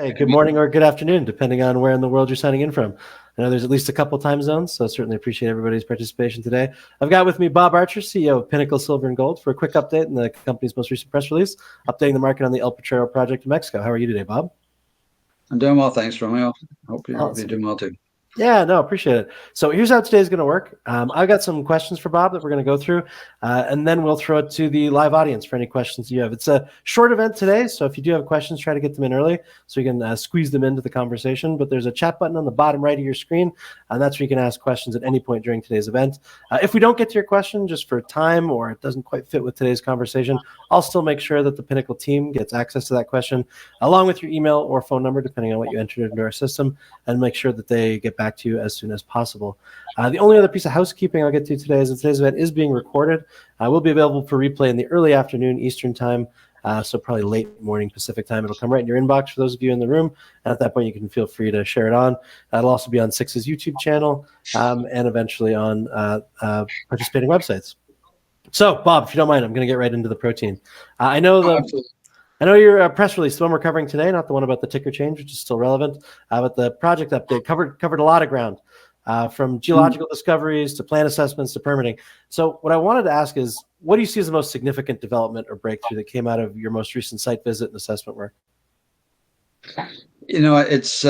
Hey, good morning or good afternoon, depending on where in the world you're signing in from. I know there's at least a couple time zones, so certainly appreciate everybody's participation today. I've got with me Bob Archer, CEO of Pinnacle Silver and Gold, for a quick update in the company's most recent press release, updating the market on the El Potrero project in Mexico. How are you today, Bob? I'm doing well, thanks, Romeo. Hope you're Awesome. doing well too. Yeah, no, appreciate it. So here's how today's going to work. I've got some questions for Bob that we're going to go through, and then we'll throw it to the live audience for any questions you have. It's a short event today, so if you do have questions, try to get them in early so you can squeeze them into the conversation. But there's a chat button on the bottom right of your screen, and that's where you can ask questions at any point during today's event. If we don't get to your question just for time or it doesn't quite fit with today's conversation, I'll still make sure that the Pinnacle team gets access to that question, along with your email or phone number, depending on what you entered into our system, and make sure that they get back to you as soon as possible. The only other piece of housekeeping I'll get to today is that today's event is being recorded. Will be available for replay in the early afternoon Eastern time, so probably late morning Pacific time. It'll come right in your inbox for those of you in the room, and at that point you can feel free to share it on. It'll also be on Six's YouTube channel and eventually on participating websites. So, Bob, if you don't mind, I'm going to get right into the protein. I know your press release, the one we're covering today, not the one about the ticker change, which is still relevant, but the project update covered a lot of ground, from geological discoveries to plan assessments to permitting. So what I wanted to ask is, what do you see as the most significant development or breakthrough that came out of your most recent site visit and assessment work? It's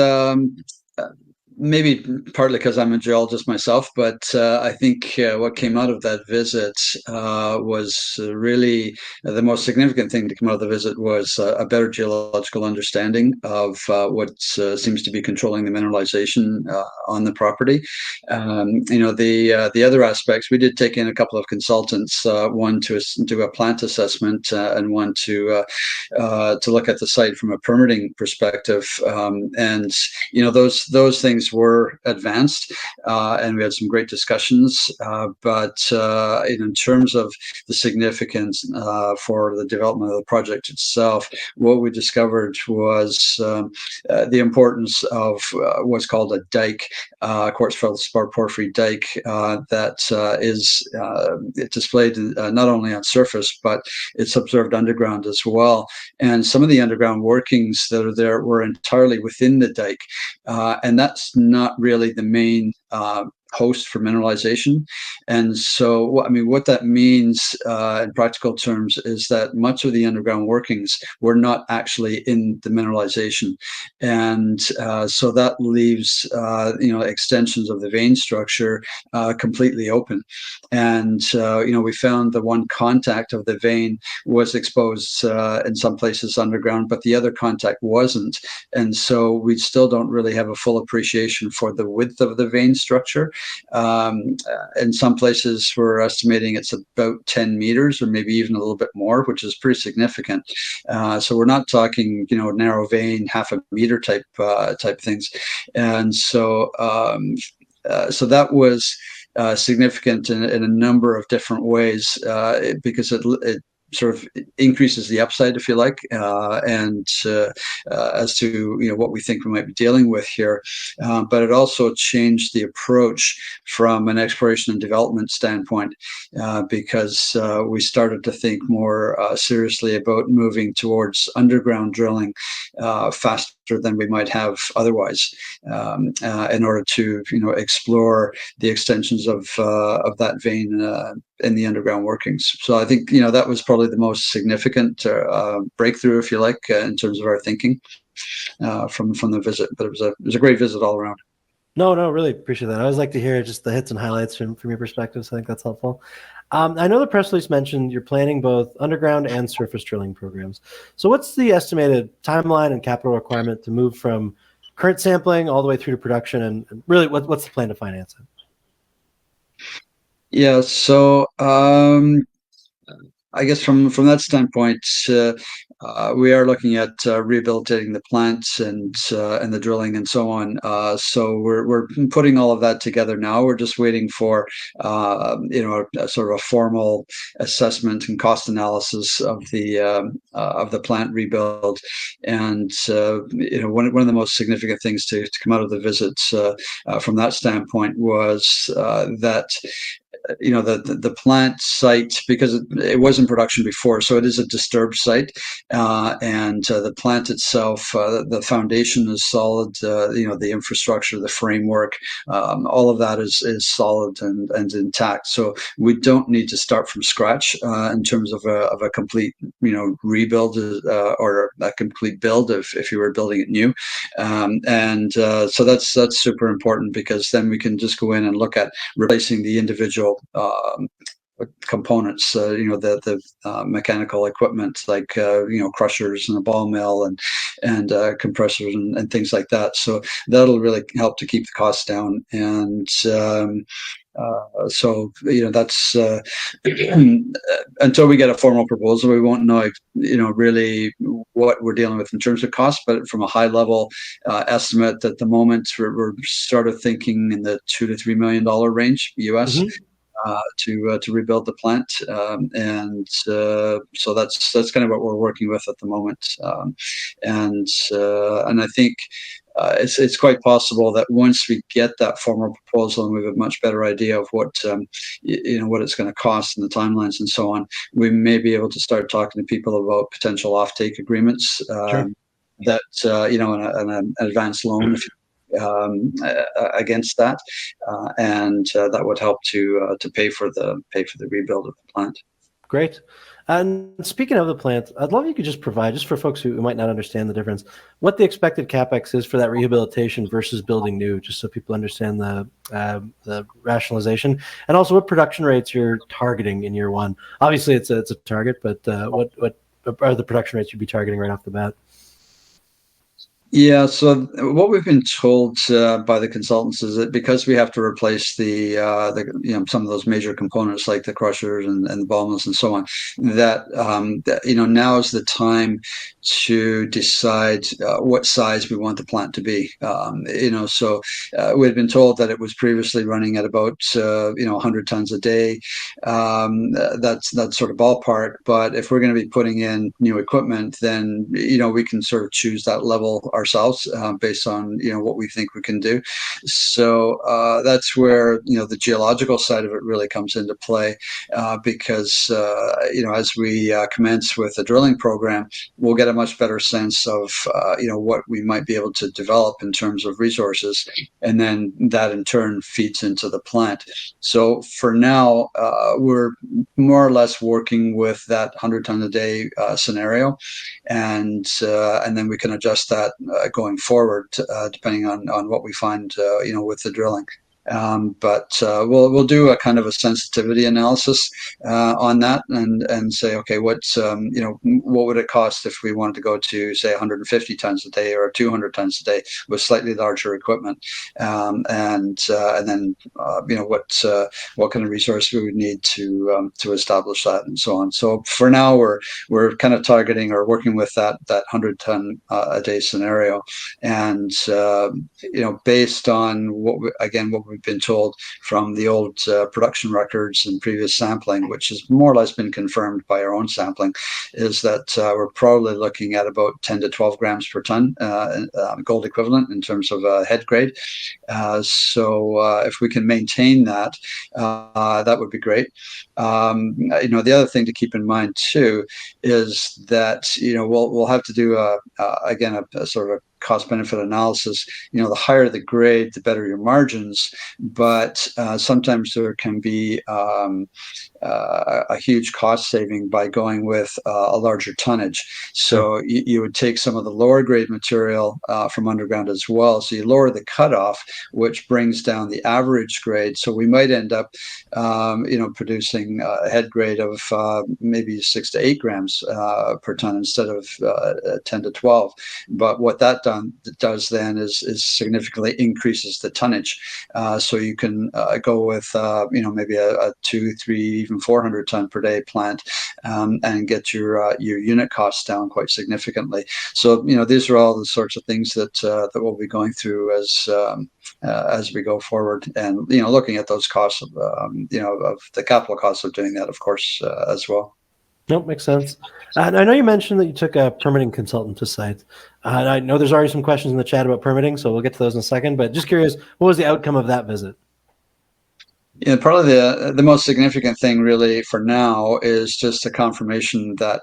maybe partly because I'm a geologist myself, but I think what came out of that visit was really the most significant thing to come out of the visit was a better geological understanding of what seems to be controlling the mineralization on the property. The other aspects, we did take in a couple of consultants, one to do a plant assessment and one to look at the site from a permitting perspective, and those things were advanced, and we had some great discussions. But in terms of the significance for the development of the project itself, what we discovered was the importance of what's called a dike, quartz feldspar porphyry dike, that is displayed not only on surface, but it's observed underground as well. And some of the underground workings that are there were entirely within the dike, and that's not really the main host for mineralization. And so, what that means in practical terms is that much of the underground workings were not actually in the mineralization. And so that leaves, extensions of the vein structure completely open. And, we found the one contact of the vein was exposed in some places underground, but the other contact wasn't. And so we still don't really have a full appreciation for the width of the vein structure. In some places, we're estimating it's about 10 meters or maybe even a little bit more, which is pretty significant. So we're not talking, narrow vein, half a meter type things. And so, so that was significant in a number of different ways, because it sort of increases the upside, if you like, and as to what we think we might be dealing with here. But it also changed the approach from an exploration and development standpoint, because we started to think more seriously about moving towards underground drilling faster than we might have otherwise, in order to explore the extensions of that vein in the underground workings. So I think that was probably the most significant breakthrough, if you like, in terms of our thinking from the visit. But it was a great visit all around. No, really appreciate that. I always like to hear just the hits and highlights from your perspective, so I think that's helpful. I know the press release mentioned you're planning both underground and surface drilling programs. So what's the estimated timeline and capital requirement to move from current sampling all the way through to production, and really what's the plan to finance it? Yeah, so I guess from that standpoint, we are looking at rehabilitating the plants and the drilling and so on. So we're putting all of that together now. We're just waiting for a sort of a formal assessment and cost analysis of the plant rebuild. And one of the most significant things to come out of the visits from that standpoint was that the plant site, because it was in production before, so it is a disturbed site, and the plant itself, the foundation is solid. The infrastructure, the framework, all of that is solid and intact. So we don't need to start from scratch in terms of a complete rebuild or a complete build if you were building it new, so that's super important, because then we can just go in and look at replacing the individual components, the mechanical equipment, like crushers and a ball mill and compressors and things like that. So that'll really help to keep the costs down. And so that's until we get a formal proposal, we won't know really what we're dealing with in terms of cost. But from a high level estimate at the moment, we're sort of thinking in the $2 to $3 million range US. To rebuild the plant, so that's kind of what we're working with at the moment, and I think it's quite possible that once we get that formal proposal and we have a much better idea of what what it's going to cost and the timelines and so on, we may be able to start talking to people about potential offtake agreements. Sure. That an advance loan against that, and that would help to pay for the rebuild of the plant. Great. And speaking of the plant, I'd love if you could just provide, just for folks who might not understand the difference, what the expected capex is for that rehabilitation versus building new, just so people understand the rationalization, and also what production rates you're targeting in year one. Obviously, it's a target, but what are the production rates you'd be targeting right off the bat? Yeah, so what we've been told by the consultants is that because we have to replace the some of those major components like the crushers and the ball mills and so on, that now is the time to decide what size we want the plant to be. So we'd been told that it was previously running at about 100 tons a day. That's sort of ballpark. But if we're going to be putting in new equipment, then we can sort of choose that level ourselves based on what we think we can do. So that's where the geological side of it really comes into play, because as we commence with the drilling program, we'll get a much better sense of what we might be able to develop in terms of resources, and then that in turn feeds into the plant. So for now, we're more or less working with that 100 ton a day scenario, and then we can adjust that going forward, depending on what we find, with the drilling. But we'll do a kind of a sensitivity analysis on that, and say, okay, what would it cost if we wanted to go to, say, 150 tons a day or 200 tons a day with slightly larger equipment, and then what kind of resource we would need to establish that and so on. So for now, we're kind of targeting or working with that 100 ton a day scenario, and based on what we've been told from the old production records and previous sampling, which has more or less been confirmed by our own sampling, is that we're probably looking at about 10 to 12 grams per ton gold equivalent in terms of head grade. So if we can maintain that, that would be great. The other thing to keep in mind too is that we'll have to do a sort of a cost benefit analysis. The higher the grade, the better your margins, but sometimes there can be a huge cost saving by going with a larger tonnage. So you would take some of the lower grade material from underground as well. So you lower the cutoff, which brings down the average grade. So we might end up producing a head grade of maybe 6 to 8 grams per ton instead of 10 to 12. But what that does then is significantly increases the tonnage. So you can go with maybe a 2, 3, even 400 ton per day plant, and get your unit costs down quite significantly. So these are all the sorts of things that we'll be going through as we go forward, and looking at those costs of the capital costs of doing that, of course, as well. Nope, makes sense. And I know you mentioned that you took a permitting consultant to site. And I know there's already some questions in the chat about permitting, so we'll get to those in a second. But just curious, what was the outcome of that visit? Yeah, probably the most significant thing really for now is just a confirmation that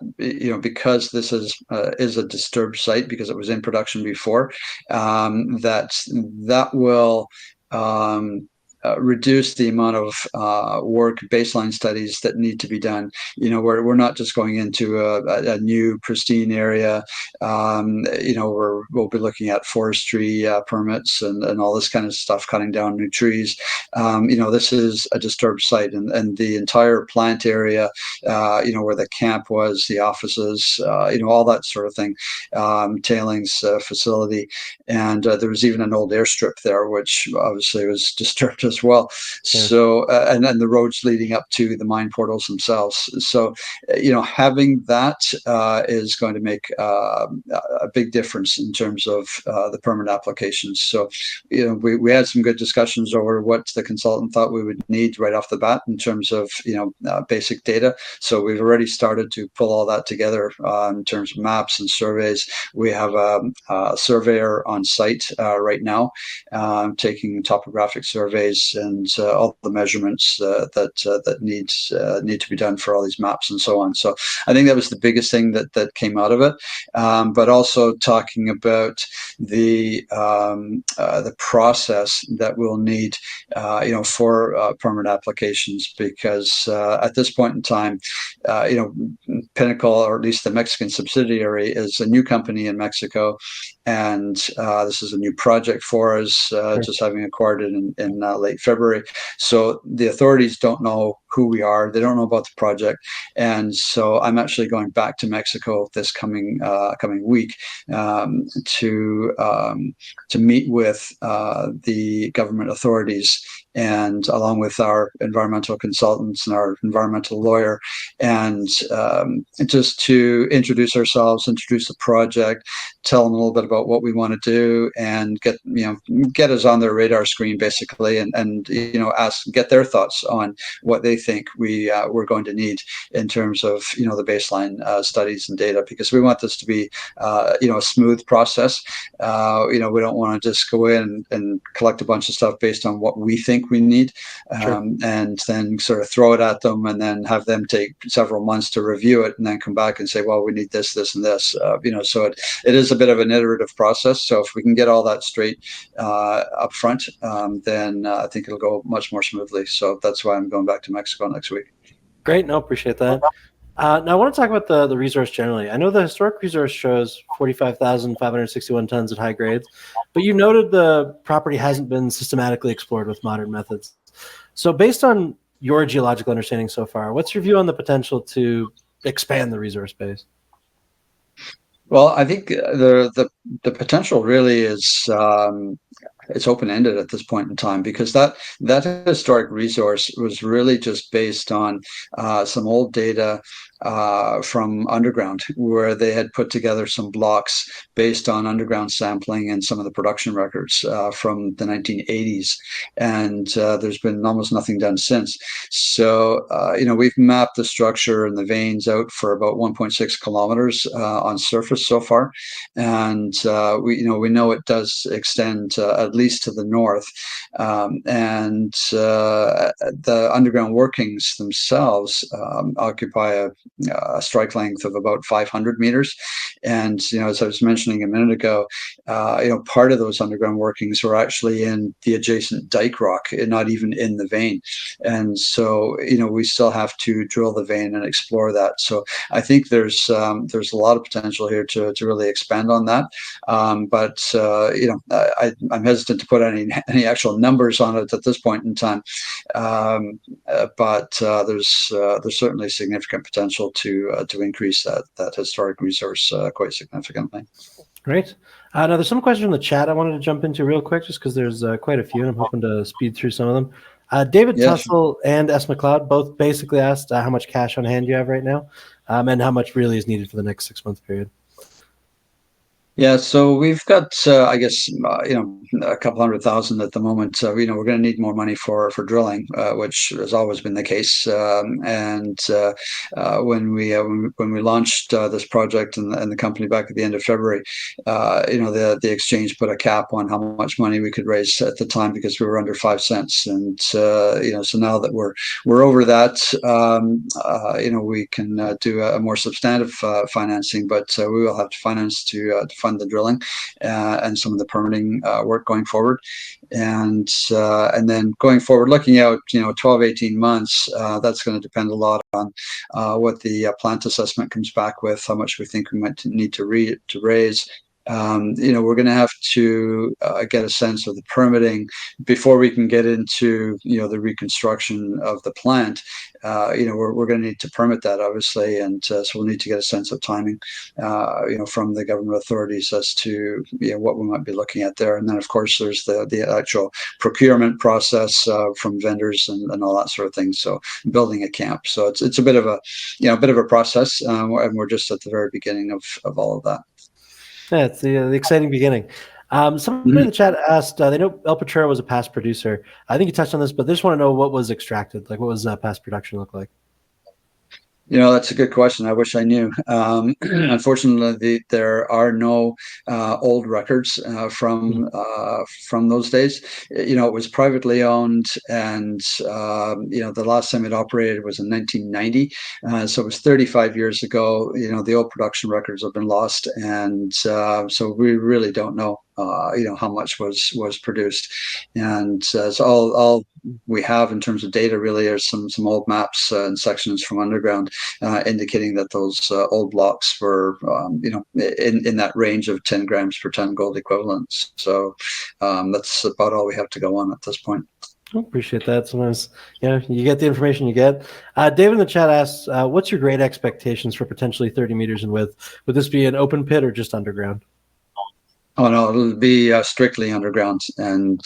because this is a disturbed site because it was in production before, that will um, reduce the amount of work baseline studies that need to be done. We're not just going into a new pristine area. We'll be looking at forestry permits and all this kind of stuff, cutting down new trees. This is a disturbed site, and the entire plant area, where the camp was, the offices, all that sort of thing, tailings facility, and there was even an old airstrip there, which obviously was disturbed as well. Sure. So, and then the roads leading up to the mine portals themselves. So, having that is going to make a big difference in terms of the permit applications. So, we had some good discussions over what the consultant thought we would need right off the bat in terms of basic data. So we've already started to pull all that together in terms of maps and surveys. We have a surveyor on site right now, taking topographic surveys and all the measurements that need to be done for all these maps and so on. So I think that was the biggest thing that came out of it. But also talking about the process that we'll need, for permit applications, because at this point in time, Pinnacle, or at least the Mexican subsidiary, is a new company in Mexico, and this is a new project for us, Sure. just having acquired it in late February. So the authorities don't know who we are; they don't know about the project, and so I'm actually going back to Mexico this coming week to meet with the government authorities, and along with our environmental consultants and our environmental lawyer, and just to introduce ourselves, introduce the project, tell them a little bit about what we want to do, and get us on their radar screen basically, and get their thoughts on what they think we're going to need in terms of the baseline studies and data, because we want this to be a smooth process. We don't want to just go in and collect a bunch of stuff based on what we think we need, Sure. and then sort of throw it at them, and then have them take several months to review it, and then come back and say, well, we need this, this, and this. So it is a bit of an iterative process. So if we can get all that straight up front, then I think it'll go much more smoothly. So that's why I'm going back to Mexico next week. Great. No, appreciate that. Now I want to talk about the resource generally. I know the historic resource shows 45,561 tons at high grades, but you noted the property hasn't been systematically explored with modern methods. So based on your geological understanding so far, what's your view on the potential to expand the resource base? Well, I think the potential really is it's open-ended at this point in time, because that historic resource was really just based on some old data from underground, where they had put together some blocks based on underground sampling and some of the production records from the 1980s, and there's been almost nothing done since. So we've mapped the structure and the veins out for about 1.6 kilometers on surface so far, and we know it does extend at least to the north, and the underground workings themselves occupy a strike length of about 500 meters. And as I was mentioning a minute ago, part of those underground workings were actually in the adjacent dike rock, and not even in the vein. And so we still have to drill the vein and explore that. So I think there's a lot of potential here to really expand on that. But I'm hesitant to put any actual numbers on it at this point in time. But there's certainly significant potential to increase that historic resource quite significantly. Great. Now there's some questions in the chat I wanted to jump into real quick, just because there's quite a few, and I'm hoping to speed through some of them. David Tussle and S. McLeod both basically asked how much cash on hand you have right now, and how much really is needed for the next 6-month period. Yeah, so we've got, I guess, a couple 100,000 at the moment. So, we're going to need more money for drilling, which has always been the case. And when we launched this project and the company back at the end of February, the exchange put a cap on how much money we could raise at the time because we were under 5 cents. And so now that we're over that, we can do a more substantive financing, but we will have to finance to fund the drilling and some of the permitting work going forward. And then going forward, looking out, 12, 18 months, that's going to depend a lot on what the plant assessment comes back with, how much we think we might need to raise. We're going to have to get a sense of the permitting before we can get into, the reconstruction of the plant. We're going to need to permit that, obviously, and so we'll need to get a sense of timing, from the government authorities as to what we might be looking at there. And then, of course, there's the actual procurement process from vendors and all that sort of thing. So building a camp. So it's a bit of a process, and we're just at the very beginning of all of that. Yeah, it's the exciting beginning. Somebody in the chat asked, they know El Potrero was a past producer. I think you touched on this, but they just want to know what was extracted. Like, what was past production look like? That's a good question. I wish I knew. Unfortunately, there are no old records from those days. It was privately owned, and the last time it operated was in 1990. So it was 35 years ago. The old production records have been lost, and so we really don't know. How much was produced, and so all we have in terms of data really are some old maps and sections from underground indicating that those old blocks were in that range of 10 grams per ton gold equivalents. So that's about all we have to go on at this point. I appreciate that. Sometimes, you get the information you get. David in the chat asks, what's your grade expectations for potentially 30 meters in width? Would this be an open pit or just underground? Oh no, it'll be strictly underground, and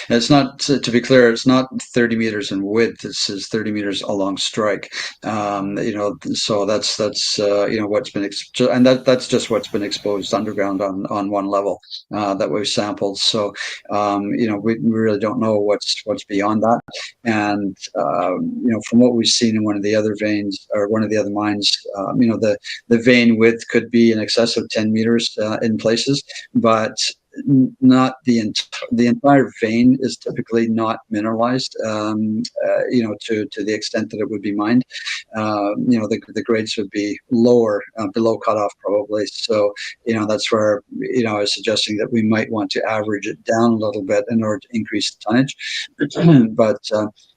it's not. To be clear, it's not 30 meters in width. This is 30 meters along strike. So that's what's been and that's just what's been exposed underground on one level that we've sampled. So we really don't know what's beyond that. And from what we've seen in one of the other veins or one of the other mines, the vein width could be in excess of 10 meters in places, but not the entire vein is typically not mineralized, to the extent that it would be mined. The grades would be lower, below cutoff probably. So, that's where, I was suggesting that we might want to average it down a little bit in order to increase the tonnage. But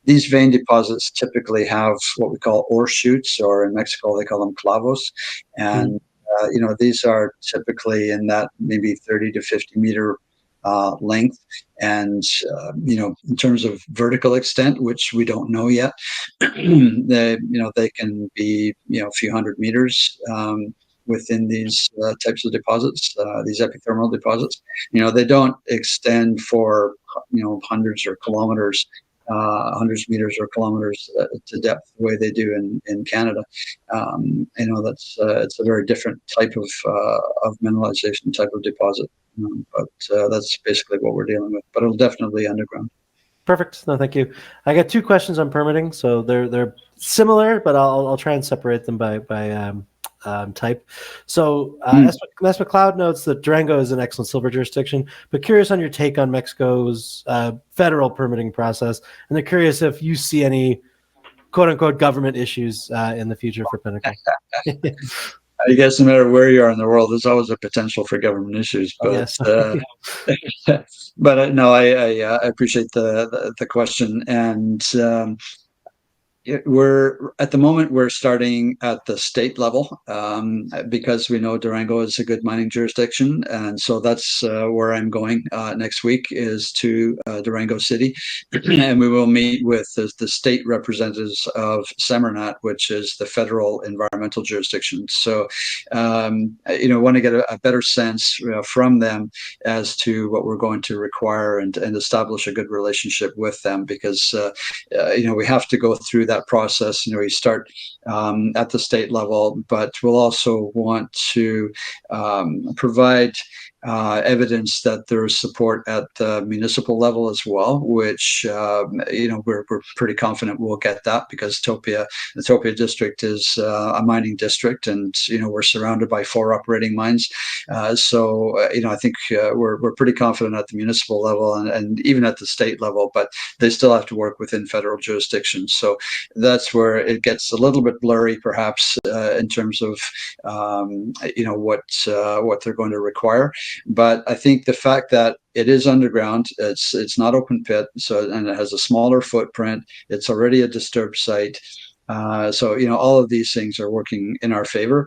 these vein deposits typically have what we call ore chutes, or in Mexico, they call them clavos. And these are typically in that maybe 30 to 50 meter length. And, in terms of vertical extent, which we don't know yet, they can be, a few hundred meters within these types of deposits, these epithermal deposits. They don't extend for, hundreds or kilometers. Hundreds of meters or kilometers to depth, the way they do in Canada. That's it's a very different type of mineralization, type of deposit. But that's basically what we're dealing with. But it'll definitely be underground. Perfect. No, thank you. I got two questions on permitting, so they're similar, but I'll try and separate them by type. So S. McLeod notes that Durango is an excellent silver jurisdiction, but curious on your take on Mexico's federal permitting process, and they're curious if you see any quote-unquote government issues in the future for Pinnacle. I guess no matter where you are in the world, there's always a potential for government issues. But but no, I appreciate the question, and we're at the moment we're starting at the state level because we know Durango is a good mining jurisdiction, and so that's where I'm going next week, is to Durango City, and we will meet with the state representatives of Semarnat, which is the federal environmental jurisdiction. So want to get a better sense from them as to what we're going to require and establish a good relationship with them, because we have to go through that that process. You start at the state level, but we'll also want to provide evidence that there is support at the municipal level as well, which we're pretty confident we'll get that, because the Topia district is a mining district, and we're surrounded by 4 operating mines. So I think we're pretty confident at the municipal level and even at the state level, but they still have to work within federal jurisdiction. So that's where it gets a little bit blurry, perhaps, in terms of what they're going to require. But I think the fact that it is underground, it's not open pit, and it has a smaller footprint. It's already a disturbed site, so all of these things are working in our favor.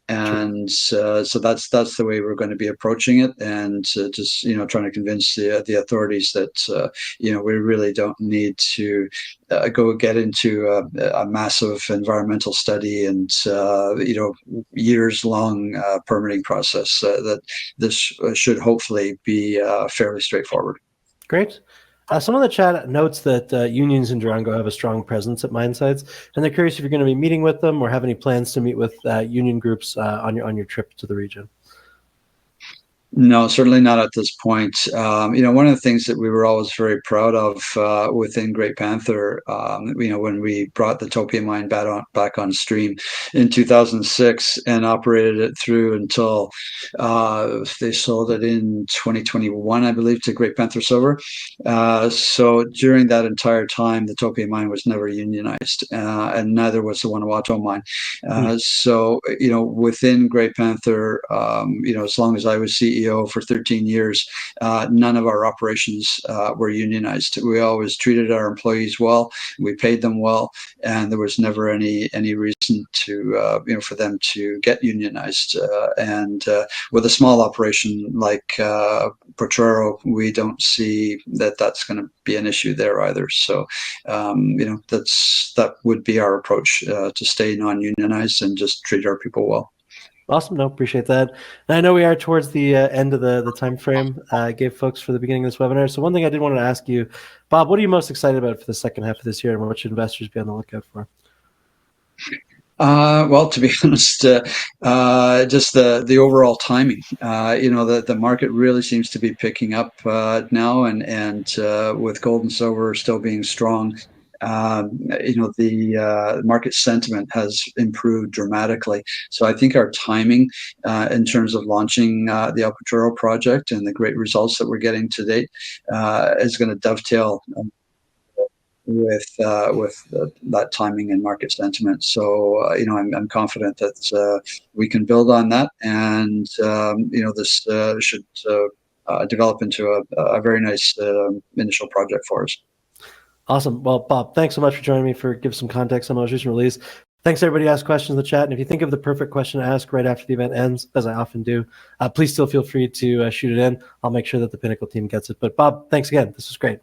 And so that's the way we're going to be approaching it, and just trying to convince the authorities that we really don't need to go get into a massive environmental study and years long permitting process. That this should hopefully be fairly straightforward. Great. Someone in the chat notes that unions in Durango have a strong presence at mine sites, and they're curious if you're going to be meeting with them or have any plans to meet with union groups on your trip to the region. No, certainly not at this point. One of the things that we were always very proud of within Great Panther, when we brought the Topia mine back on stream in 2006 and operated it through until they sold it in 2021, I believe, to Great Panther Silver. So during that entire time, the Topia mine was never unionized, and neither was the Guanajuato mine. So within Great Panther, as long as I was CEO for 13 years, none of our operations were unionized. We always treated our employees well, we paid them well, and there was never any reason to for them to get unionized. And with a small operation like Potrero, we don't see that's going to be an issue there either. So that would be our approach, to stay non-unionized and just treat our people well. Awesome. No, appreciate that. And I know we are towards the end of the time frame I gave folks for the beginning of this webinar. So one thing I did want to ask you, Bob, what are you most excited about for the second half of this year, and what should investors be on the lookout for? Well, to be honest, just the overall timing. The market really seems to be picking up now, and with gold and silver still being strong, the market sentiment has improved dramatically. So I think our timing in terms of launching the El Potrero project and the great results that we're getting to date is going to dovetail with that timing and market sentiment. So I'm confident that we can build on that, and this should develop into a very nice initial project for us. Awesome. Well, Bob, thanks so much for joining me for give some context on the most recent release. Thanks everybody who asked questions in the chat. And if you think of the perfect question to ask right after the event ends, as I often do, please still feel free to shoot it in. I'll make sure that the Pinnacle team gets it. But Bob, thanks again. This was great.